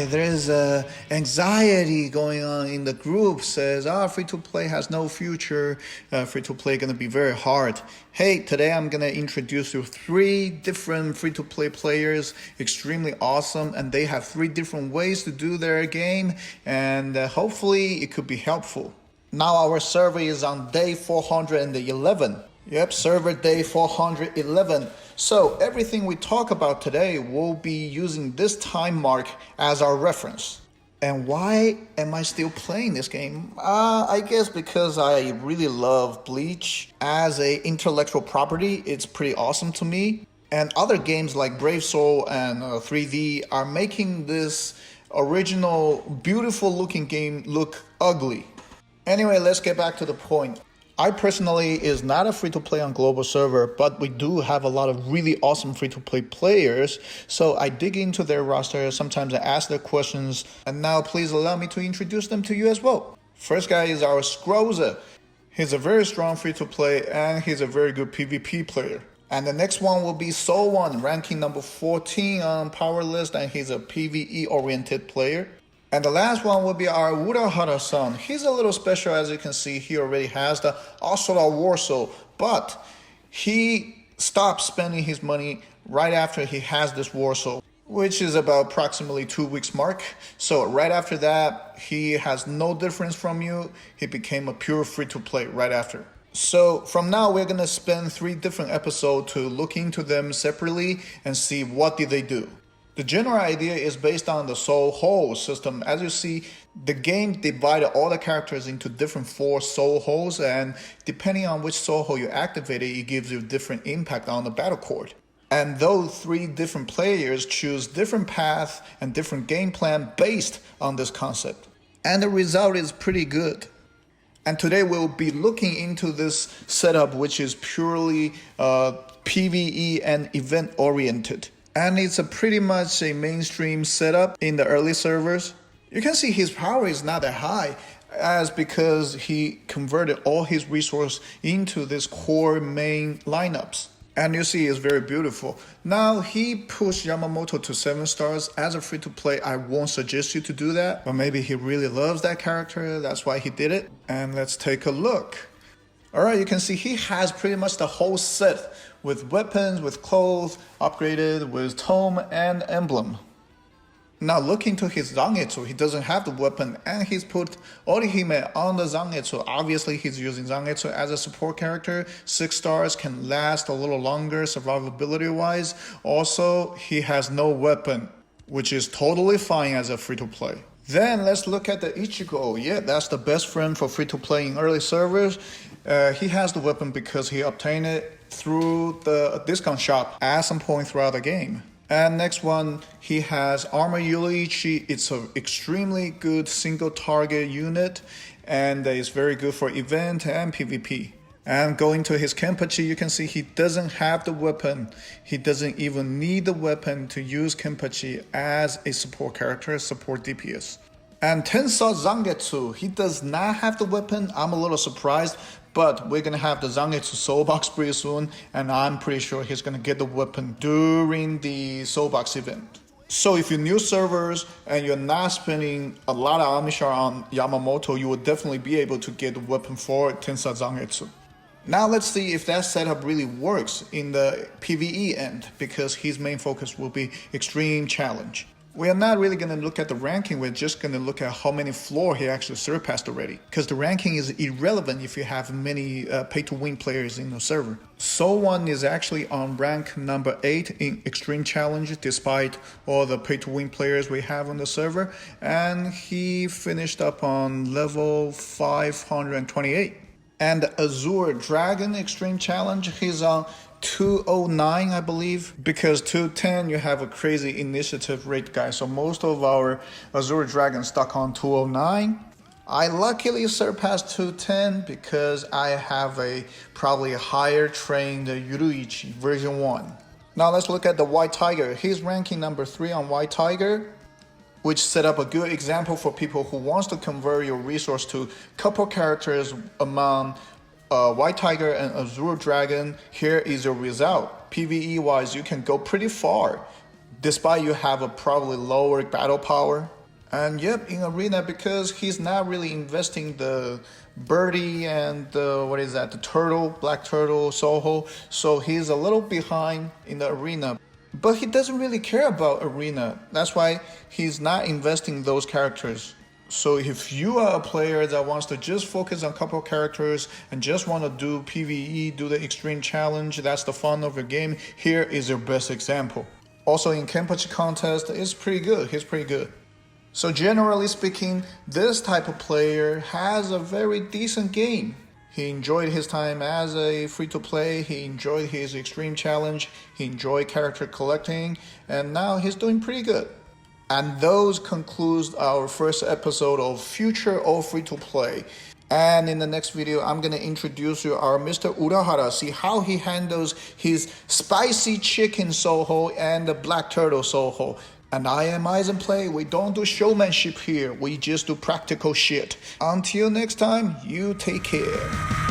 there's anxiety going on in the group, says, free-to-play has no future, free-to-play gonna be very hard. Hey, today I'm gonna introduce you 3 different free-to-play players, extremely awesome, and they have 3 different ways to do their game, and hopefully it could be helpful. Now our server is on day 411. Yep, server day 411. So everything we talk about today will be using this time mark as our reference. And why am I still playing this game? I guess because I really love Bleach as a intellectual property. It's pretty awesome to me. And other games like Brave Soul and 3D are making this original, beautiful looking game look ugly. Anyway, let's get back to the point. I personally is not a free-to-play on global server, but we do have a lot of really awesome free-to-play players. So I dig into their roster, sometimes I ask their questions, and now please allow me to introduce them to you as well. First guy is our Scroza. He's a very strong free-to-play and he's a very good PvP player. And the next one will be Vol1, ranking number 14 on power list, and he's a PVE oriented player. And the last one will be our Urahara-san. He's a little special, as you can see. He already has the Asura Warsaw, but he stopped spending his money right after he has this Warsaw, which is about approximately 2 weeks mark. So right after that, he has no difference from you. He became a pure free-to-play right after. So from now, we're gonna spend 3 different episodes to look into them separately and see what did they do. The general idea is based on the soul hole system. As you see, the game divided all the characters into different 4 soul holes, and depending on which soul hole you activate it gives you different impact on the battle cord. And those 3 different players choose different paths and different game plan based on this concept. And the result is pretty good. And today we'll be looking into this setup, which is purely PvE and event oriented. And it's pretty much a mainstream setup in the early servers. You can see his power is not that high, as because he converted all his resource into this core main lineups. And you see it's very beautiful. Now he pushed Yamamoto to 7 stars. As a free-to-play, I won't suggest you to do that, but maybe he really loves that character, that's why he did it. And let's take a look. Alright, you can see he has pretty much the whole set with weapons, with clothes, upgraded with tome and emblem. Now look into his Zangetsu, he doesn't have the weapon and he's put Orihime on the Zangetsu. Obviously he's using Zangetsu as a support character. 6 stars can last a little longer survivability wise. Also, he has no weapon, which is totally fine as a free-to-play. Then let's look at the Ichigo. Yeah, that's the best friend for free-to-play in early servers. He has the weapon because he obtained it through the discount shop at some point throughout the game. And next one, he has Armor Yuichi. It's an extremely good single target unit and it's very good for event and PvP. And going to his Kenpachi, you can see he doesn't have the weapon. He doesn't even need the weapon to use Kenpachi as a support character, support DPS. And Tensa Zangetsu, he does not have the weapon. I'm a little surprised, but we're gonna have the Zangetsu Soul Box pretty soon, and I'm pretty sure he's gonna get the weapon during the Soul Box event. So if you're new servers and you're not spending a lot of Amishar on Yamamoto, you will definitely be able to get the weapon for Tensa Zangetsu. Now let's see if that setup really works in the PvE end, because his main focus will be Extreme Challenge. We are not really going to look at the ranking, we're just going to look at how many floor he actually surpassed already. Because the ranking is irrelevant if you have many pay-to-win players in the server. Sol1 is actually on rank number 8 in Extreme Challenge despite all the pay-to-win players we have on the server. And he finished up on level 528. And Azure Dragon Extreme Challenge, he's on 209, I believe, because 210 you have a crazy initiative rate, guys. So most of our Azure Dragon stuck on 209. I luckily surpassed 210 because I have a probably higher trained Yuruichi version 1. Now let's look at the White Tiger. He's ranking number 3 on White Tiger, which set up a good example for people who wants to convert your resource to couple characters among White Tiger and Azure Dragon. Here is your result. PvE wise, you can go pretty far despite you have a probably lower battle power. And yep, in arena, because he's not really investing the birdie and the, what is that, the turtle, black turtle, Soho. So he's a little behind in the arena. But he doesn't really care about arena. That's why he's not investing those characters. So if you are a player that wants to just focus on a couple of characters and just want to do PVE, do the extreme challenge, that's the fun of your game, here is your best example. Also in Kenpachi contest, it's pretty good. He's pretty good. So generally speaking, this type of player has a very decent game. He enjoyed his time as a free-to-play, he enjoyed his extreme challenge, he enjoyed character collecting, and now he's doing pretty good. And those concludes our first episode of Future of Free-to-Play. And in the next video, I'm going to introduce you our Mr. Urahara, see how he handles his spicy chicken Soho and the black turtle Soho. And I am Aizenplay. We don't do showmanship here. We just do practical shit. Until next time, you take care.